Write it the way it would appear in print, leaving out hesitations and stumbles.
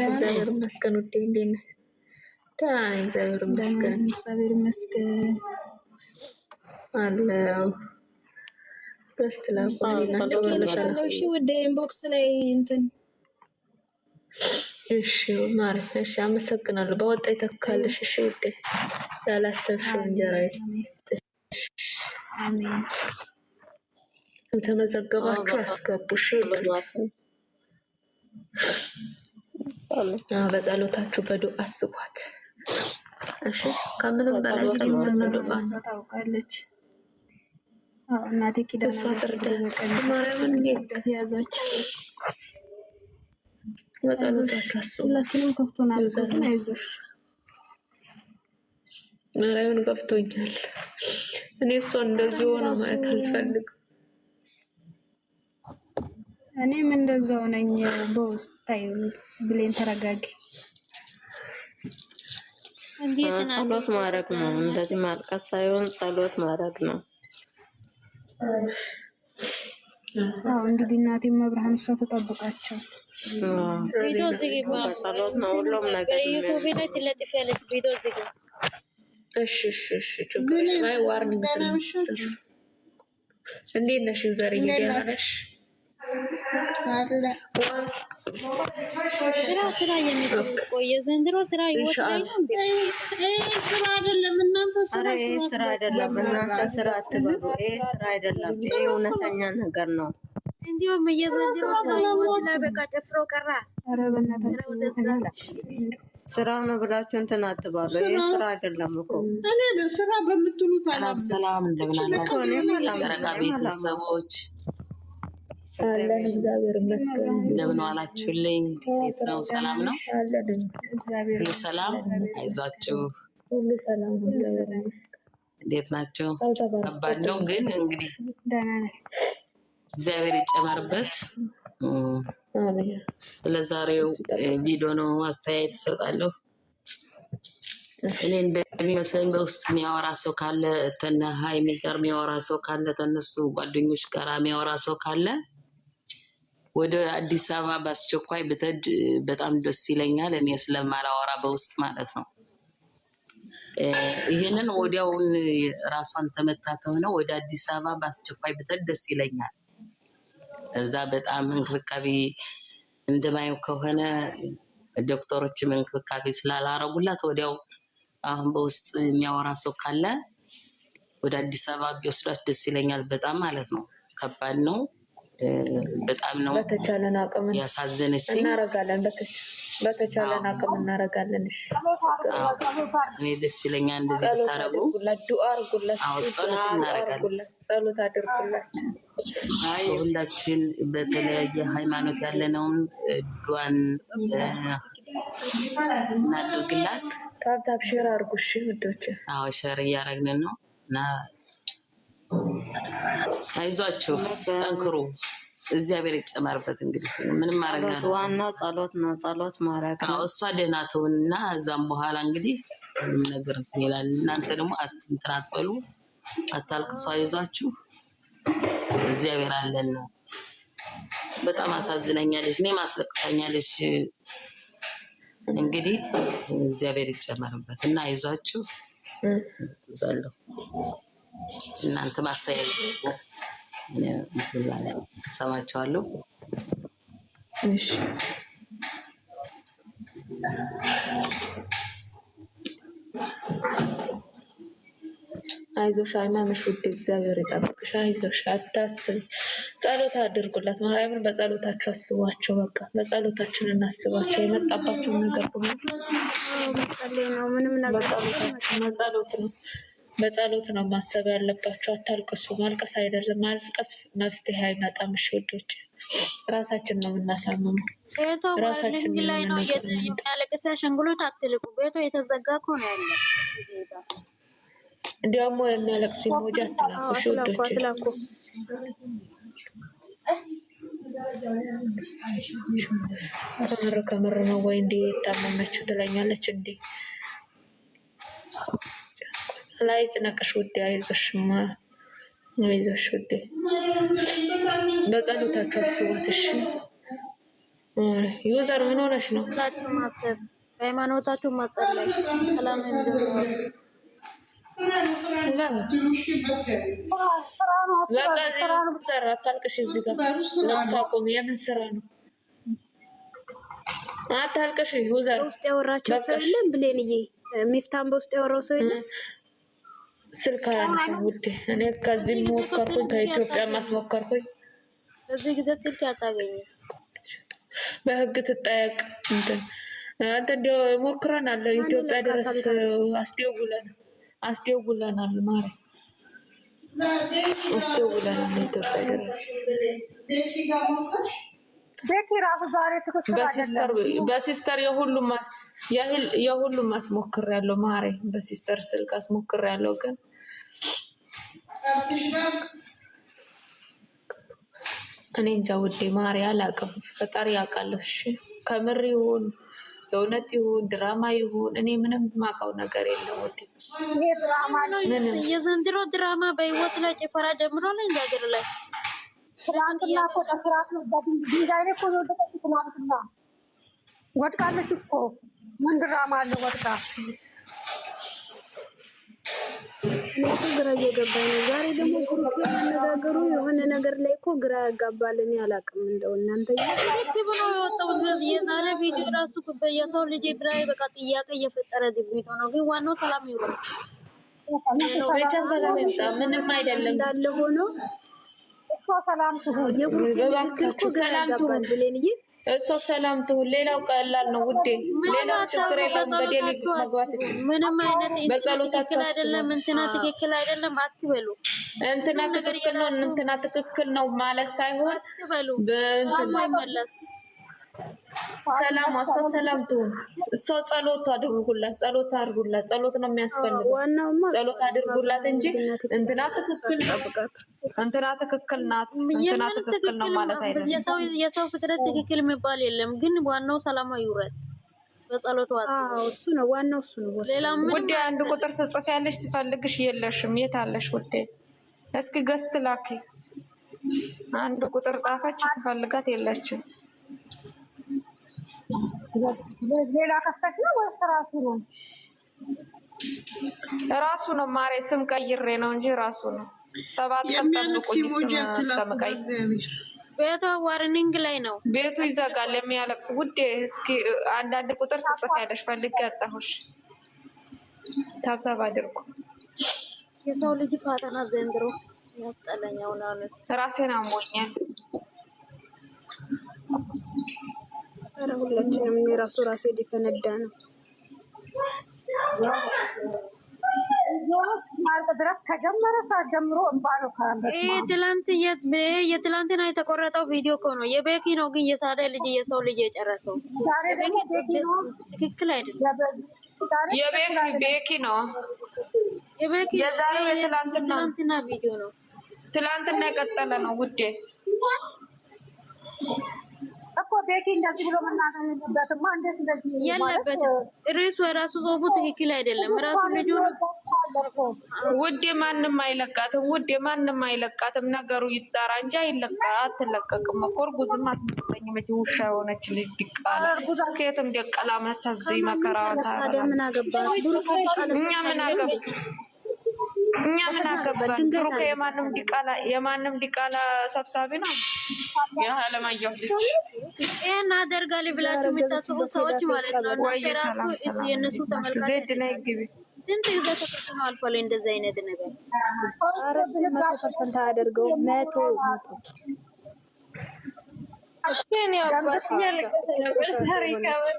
እግዚአብሔር ይመስገን። ውዴ እንዴት ነህ? ደህና ነኝ እግዚአብሔር ይመስገን። እግዚአብሔር ይመስገን አለው ገስት ልኬልሻለሁ። እሺ ውዴ ኢንቦክስ ላይ እንትን እሺ ማሪ እሺ አመሰግናለሁ። በወጣ ይተካልሽ። እሺ ውዴ ያላሰብሽው እንጀራ ይስጥሽ። አሜን። ተመዘገባችሁ አስገቡሽ። በጸሎታችሁ በዱዓ አስቧት። እሺ ከምንም በላይ ዱዓ ታውቃለች። እናቴ ኪዳነ ማርያምን ያዛች በጸሎታችሁ አስቡ። ሁላችንም ከፍቶናል። አይዞሽ ማርያምን ከፍቶኛል። እኔ እሷን እንደዚህ ሆነ ማየት አልፈልግም። እኔም እንደዛው ነኝ። በውስጥ ታዩ ብሌን ተረጋጊ። ጸሎት ማድረግ ነው። እንደዚህ ማልቀስ ሳይሆን ጸሎት ማድረግ ነው። አዎ እንግዲህ እናቴ መብርሃን እሷ ተጠብቃቸው። ቪዲዮ ዝጊ ጸሎት ነው ሁሉም ነገር በዩቲዩብ ላይ ትለጥፊያለሽ። ቪዲዮ ዝጊ። እሺ ችግር አይ ዋርኒንግ እንዴት ነሽ? ዛሬ ደህና ነሽ? ስራ የሚጠብቀው የዘንድሮ ስራ ይወጣ ነው እንዴ? ስራ አይደለም። እናንተ ስራ አይደለም። እናንተ ስራ አትበሉ። ስራ አይደለም። እውነተኛ ነገር ነው። እንዲሁም የዘንድሮ ስራ ይወጣ በቃ ጨፍሮ ቀራ። ኧረ በእናታችሁ ስራ ነው ብላችሁ እንትን አትባሉ። ስራ አይደለም እኮ እኔ ስራ በምትሉት ሰላም እንደምን አላችሁ ጨረቃ ቤተሰቦች? አለን እግዚአብሔር ይመስገን። እንደምን ዋላችሁልኝ? እንዴት ነው? ሰላም ነው? ሁሉ ሰላም? አይዟችሁ። ሁሉ ሰላም። እንዴት ናቸው? ከባድ ነው ግን እንግዲህ እግዚአብሔር ይጨመርበት። ለዛሬው ቪዲዮ ነው አስተያየት እሰጣለሁ። እኔ እንደሚመስለኝ በውስጥ የሚያወራ ሰው ካለ ተነ ሃይሚ ጋር የሚያወራ ሰው ካለ ተነሱ ጓደኞች ጋር የሚያወራ ሰው ካለ ወደ አዲስ አበባ በአስቸኳይ ብትሄድ በጣም ደስ ይለኛል። እኔ ስለማላወራ በውስጥ ማለት ነው። ይሄንን ወዲያውን ራሷን ተመታተው ነው ወደ አዲስ አበባ በአስቸኳይ ብትሄድ ደስ ይለኛል። እዛ በጣም እንክብካቤ እንደማየው ከሆነ ዶክተሮችም እንክብካቤ ስላላረጉላት ወዲያው አሁን በውስጥ የሚያወራ ሰው ካለ ወደ አዲስ አበባ ቢወስዷት ደስ ይለኛል። በጣም ማለት ነው። ከባድ ነው። በጣም ነው። በተቻለን አቅም ያሳዘነችኝ እናረጋለን። በተቻለን አቅም እናረጋለን። እኔ ደስ ይለኛል እንደዚህ ብታረጉ። ዱአ አድርጉላት። አዎ ጸሎት እናረጋለን። ጸሎት አድርጉላት። አይ ሁላችን በተለያየ ሃይማኖት ያለነውን ዱአን እናድርግላት። ታብታብ ሼር አድርጉ እሺ ውዶች። አዎ ሼር እያደረግን ነው እና አይዟችሁ ጠንክሩ። እግዚአብሔር ይጨመርበት። እንግዲህ ምንም ማረጋ ነው። ዋናው ጸሎት ነው። ጸሎት ማረጋ ነው። እሷ ደህና ትሆንና እዛም በኋላ እንግዲህ ምንም ነገር ይላል። እናንተ ደግሞ እንትን አትበሉ፣ አታልቅሱ። አይዟችሁ እግዚአብሔር አለን ነው። በጣም አሳዝነኛለች፣ እኔም አስለቅሳኛለች። እንግዲህ እግዚአብሔር ይጨመርበት እና አይዟችሁ ትዛለሁ። እናንተ ማስተያየት ሰማችኋለሁ። እሺ አይዞሽ ሃይማኖት ውድ እግዚአብሔር ይጠብቅሽ። አይዞሽ አታስቢ። ጸሎት አድርጉላት። ማርያምን በጸሎታችሁ አስቧቸው። በቃ በጸሎታችን እናስባቸው። የመጣባቸው ነገር ሁሉ መጸለይ ነው። ምንም ነገር መጸሎት ነው። በጸሎት ነው ማሰብ ያለባቸው። አታልቅሱ። ማልቀስ አይደለም። ማልቀስ መፍትሄ አይመጣም። እሺ ውዶች ራሳችን ነው የምናሳምነው። ራሳችን ላይ ነው የሚያለቅስ። አሸንጉሎት አትልቁ። ቤቱ የተዘጋ እኮ ነው ያለው። እንዲያውም የሚያለቅስ ኢሞጂ አትላኩ። እሺ ውዶች ከምር ነው ወይ እንዴ የታመመችው ትለኛለች እንዴ? ላይ ጭነቅሽ ውዴ አይዞሽማ። አይዞሽ ውዴ በጸሎታችሁ አስቧት። እሺ ዩዘር ምን ሆነሽ ነው? ሁላችሁ ማሰብ ሃይማኖታችሁ ማጸለይ ሰላም እንዲሆን አታልቅሽ። እዚህ ጋር ለቅሶ አቁሚ። የምን ስራ ነው? አታልቅሽ። ዩዘር ውስጥ ያወራቸው ሰው የለም ብሌንዬ፣ ሚፍታን በውስጥ ያወራው ሰው የለም። ስልክ አያነሳም ውዴ። እኔ ከዚህ ሞከርኩኝ፣ ከኢትዮጵያ ማስሞከርኩኝ። በዚህ ጊዜ ስልክ አታገኝም። በህግ ትጠየቅ። አንተ እንዲያው ሞክረናል። ኢትዮጵያ ድረስ አስደውለናል ማረ አስደውለናል ኢትዮጵያ ድረስ። በሲስተር የሁሉም አስሞክሬያለሁ ማረ። በሲስተር ስልክ አስሞክሬያለሁ ግን እኔ እንጃ ውዴ ማሪ አላውቅም። ፈጣሪ ያውቃል። እሺ ከምር ይሁን የእውነት ይሁን ድራማ ይሁን እኔ ምንም ማውቀው ነገር የለም ውዴ። የዘንድሮ ድራማ በህይወት ላይ ጭፈራ ጀምሮ ላይ እንጃገር ላይ ትናንትና እኮ ለስርዓት ነው። ድንጋይ ላይ እኮ ነው ወደቀች። ትናንትና ወድቃለች እኮ ምን ድራማ አለ ወድቃ። እኔ እኮ ግራ እየገባኝ ነው። ዛሬ ደግሞ ግሩፕ የሚነጋገሩ የሆነ ነገር ላይ እኮ ግራ ያጋባል። እኔ አላውቅም እንደው እናንተ ብሎ የወጣው የዛሬ ቪዲዮ ራሱ የሰው ልጅ ግራ በቃ ጥያቄ እየፈጠረ ቪዲዮ ነው። ግን ዋናው ሰላም ይሁን ብቻ ሰላም ይምጣ። ምንም አይደለም እንዳለ ሆኖ እሷ ሰላም ትሁን። የግሩፕ ንግግር እኮ ግራ ያጋባል ብሌንዬ። እሷ ሰላም ትሁን። ሌላው ቀላል ነው ውዴ። ሌላው ችግር የለም። ገደል መግባት ይችላል። ምንም አይነት ትክክል አይደለም እንትና ትክክል አይደለም አትበሉ። እንትና ትክክል ነው እንትና ትክክል ነው ማለት ሳይሆን በእንትና ይመለስ። ሰላም እሷ ሰላም ትሁን። እሷ ጸሎት አድርጉላት፣ ጸሎት አድርጉላት። ጸሎት ነው የሚያስፈልገው። ጸሎት አድርጉላት እንጂ እንትና ትክክል እንትና ትክክል ናት እንትና ትክክል ነው ማለት አይደለም። የሰው ፍጥረት ትክክል የሚባል የለም። ግን ዋናው ሰላማዊ ይውረድ በጸሎት ዋስ። እሱ ነው ዋናው እሱ ነው። ውዴ አንድ ቁጥር ትጽፊያለሽ፣ ሲፈልግሽ የለሽም። የት አለሽ ውዴ? እስኪ ገስት ላኪ። አንድ ቁጥር ጻፈች፣ ሲፈልጋት የለችም። ሌላ ከፍተሽ ነው ወይስ ራሱ ነው? ራሱ ነው ማሬ። ስም ቀይሬ ነው እንጂ ራሱ ነው። 7 ቀን ጠብቁኝ ስም እስከምቀይር። ቤቷ ዋርኒንግ ላይ ነው። ቤቱ ይዘጋል የሚያለቅስ ውዴ። እስኪ አንዳንድ ቁጥር ትጽፊያለሽ፣ ፈልጌ አጣሁሽ። ታብታብ አድርጉ። የሰው ልጅ ፋተና ዘንድሮ ያስጠላኛው ነው። ራሴን አሞኛል። ኧረ ሁላችንም እኔ ራሴ ሊፈነዳ ነው። ድረስ ከጀመረ ሰዓት ጀምሮ እንባ ነው። የትላንትና የተቆረጠው ቪዲዮ እኮ ነው። የቤኪ ነው ግን የሳዳ ልጅ የሰው ልጅ የጨረሰው ትክክል አይደለም። የቤኪ ነው። የዛሬው የትላንትና ቪዲዮ ነው። ትላንትና የቀጠለ ነው ውዴ እኮ ቤኪ እንደዚህ ብሎ መናገር የለበትም። እንዴት እንደዚህ የለበትም። ርዕሱ የራሱ ጽሁፉ ትክክል አይደለም። ራሱ ልጁ ውዴ ማንም አይለቃትም። ውዴ ማንም አይለቃትም። ነገሩ ይጣራ እንጂ አትለቀቅም እኮ። እርጉዝም አትመኝ መቼ ውሻ የሆነች ልጅ ዲቃላ ከየትም ደቀላ መታዚ መከራዋታ ምን አገባት? እኛ ምን አገባት? እኛ ምን አገባት? ብሩክ የማንም ዲቃላ ሰብሳቢ ነው። የአለማየሁ ልጅ ይሄን አደርጋለሁ ብላችሁ የምታስቡ ሰዎች ማለት ነው። ራሱ የነሱ ተመልካች ዜድ ነይ ግቢ። ስንት ጊዜ ተከትሎ አልፏል እንደዚህ አይነት ነገር። ኧረ 100% አያደርገው 100 እኔ አባስ ያለቀሰ ነበር።